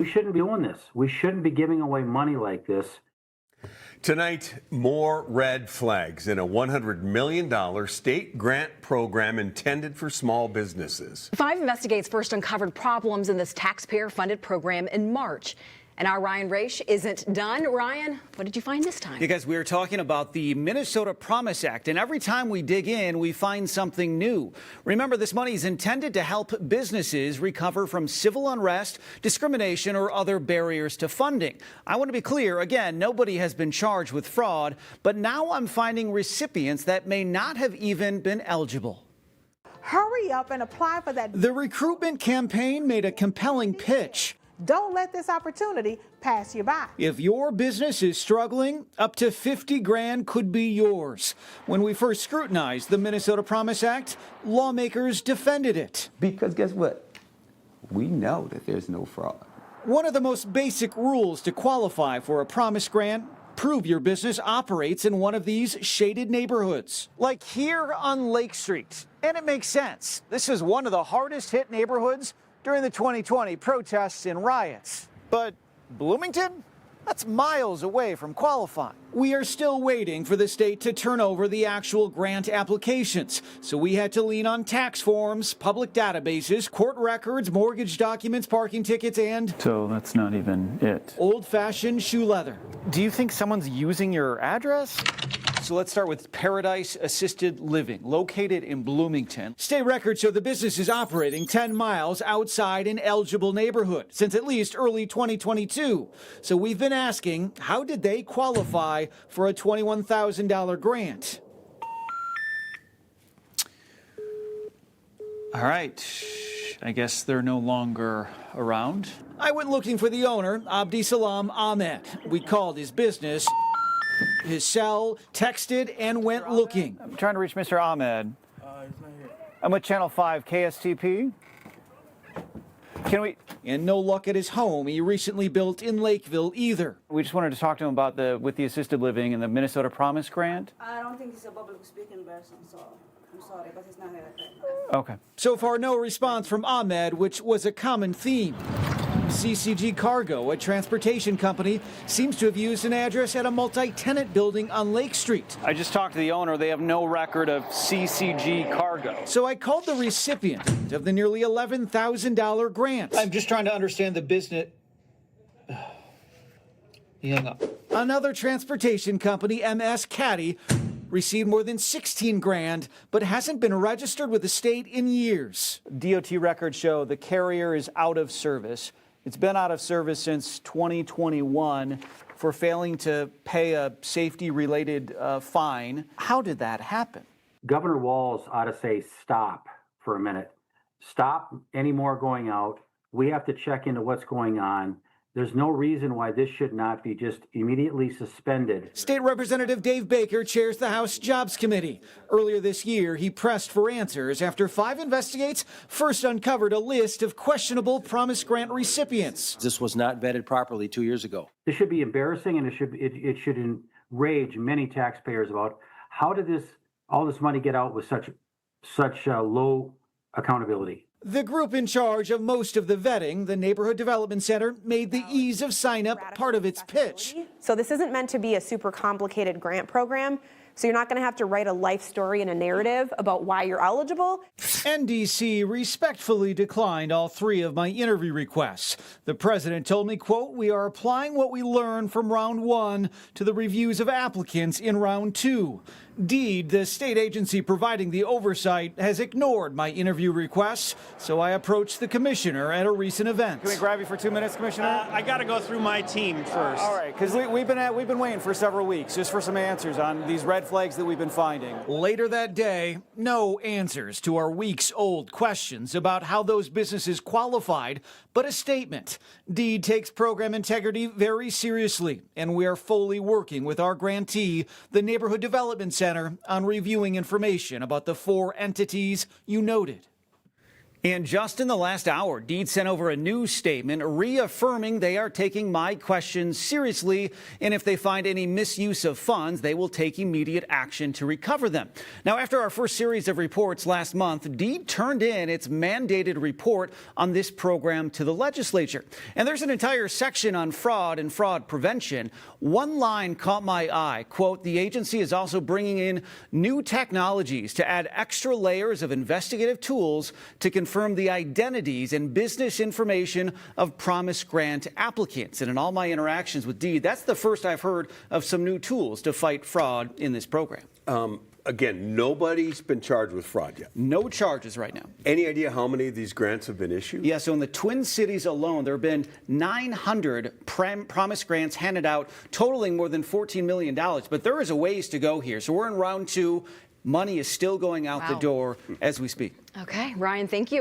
We shouldn't be doing this. We shouldn't be giving away money like this. Tonight, more red flags in a $100 million state grant program intended for small businesses. 5 Investigates first uncovered problems in this taxpayer-funded program in March. And our Ryan Raish isn't done. Ryan, what did you find this time? Yeah, guys, we are talking about the Minnesota Promise Act, and every time we dig in, we find something new. Remember, this money is intended to help businesses recover from civil unrest, discrimination, or other barriers to funding. I want to be clear, again, nobody has been charged with fraud, but now I'm finding recipients that may not have even been eligible. Hurry up and apply for that. The recruitment campaign made a compelling pitch. Don't let this opportunity pass you by. If your business is struggling, up to 50 grand could be yours. When we first scrutinized the Minnesota Promise Act, lawmakers defended it. Because guess what? We know that there's no fraud. One of the most basic rules to qualify for a promise grant: prove your business operates in one of these shaded neighborhoods. Like here on Lake Street. And it makes sense. This is one of the hardest hit neighborhoods during the 2020 protests and riots. But Bloomington? That's miles away from qualifying. We are still waiting for the state to turn over the actual grant applications, so we had to lean on tax forms, public databases, court records, mortgage documents, parking tickets, and... So that's not even it. Old-fashioned shoe leather. Do you think someone's using your address? So let's start with Paradise Assisted Living, located in Bloomington. State records show the business is operating 10 miles outside an eligible neighborhood since at least early 2022. So we've been asking, how did they qualify for a $21,000 grant? All right, I guess they're no longer around. I went looking for the owner, Abdisalam Ahmed. We called his business, his cell, texted, and went looking. I'm trying to reach Mr. Ahmed. He's not here. I'm with Channel 5 KSTP. Can we? And no luck at his home he recently built in Lakeville either. We just wanted to talk to him about with the assisted living and the Minnesota Promise Grant. I don't think he's a public speaking person, so I'm sorry, but he's not here right now. Okay. So far, no response from Ahmed, which was a common theme. CCG Cargo, a transportation company, seems to have used an address at a multi-tenant building on Lake Street. I just talked to the owner. They have no record of CCG Cargo. So I called the recipient of the nearly $11,000 grant. I'm just trying to understand the business. He hung up. Another transportation company, MS Caddy, received more than 16 grand, but hasn't been registered with the state in years. DOT records show the carrier is out of service. It's been out of service since 2021 for failing to pay a safety-related fine. How did that happen? Governor Walz ought to say stop for a minute. Stop any more going out. We have to check into what's going on. There's no reason why this should not be just immediately suspended. State Representative Dave Baker chairs the House Jobs Committee. Earlier this year, he pressed for answers after 5 Investigates first uncovered a list of questionable Promise Grant recipients. This was not vetted properly 2 years ago. This should be embarrassing, and it should enrage many taxpayers about how did all this money get out with such low accountability. The group in charge of most of the vetting, the Neighborhood Development Center, made the ease of sign-up part of its pitch. So this isn't meant to be a super complicated grant program. So you're not going to have to write a life story and a narrative about why you're eligible. NDC respectfully declined all 3 of my interview requests. The president told me, quote, "We are applying what we learned from round 1 to the reviews of applicants in round 2. DEED, the state agency providing the oversight, has ignored my interview requests, so I approached the commissioner at a recent event." Can we grab you for 2 minutes, Commissioner? I got to go through my team first. All right, because we've been waiting for several weeks just for some answers on these red flags that we've been finding. Later that day, no answers to our weeks-old questions about how those businesses qualified, but a statement. DEED takes program integrity very seriously, and we are fully working with our grantee, the Neighborhood Development Center, on reviewing information about the 4 entities you noted. And just in the last hour, Deed sent over a news statement reaffirming they are taking my questions seriously, and if they find any misuse of funds, they will take immediate action to recover them. Now, after our first series of reports last month, Deed turned in its mandated report on this program to the legislature. And there's an entire section on fraud and fraud prevention. One line caught my eye, quote, "The agency is also bringing in new technologies to add extra layers of investigative tools to confirm the identities and business information of promise grant applicants." And in all my interactions with Deed, that's the first I've heard of some new tools to fight fraud in this program. Again, nobody's been charged with fraud yet. No charges right now. Any idea how many of these grants have been issued? Yeah, so in the Twin Cities alone, there have been 900 promise grants handed out, totaling more than $14 million. But there is a ways to go here. So we're in round 2. Money is still going out the door as we speak. Okay, Ryan, thank you.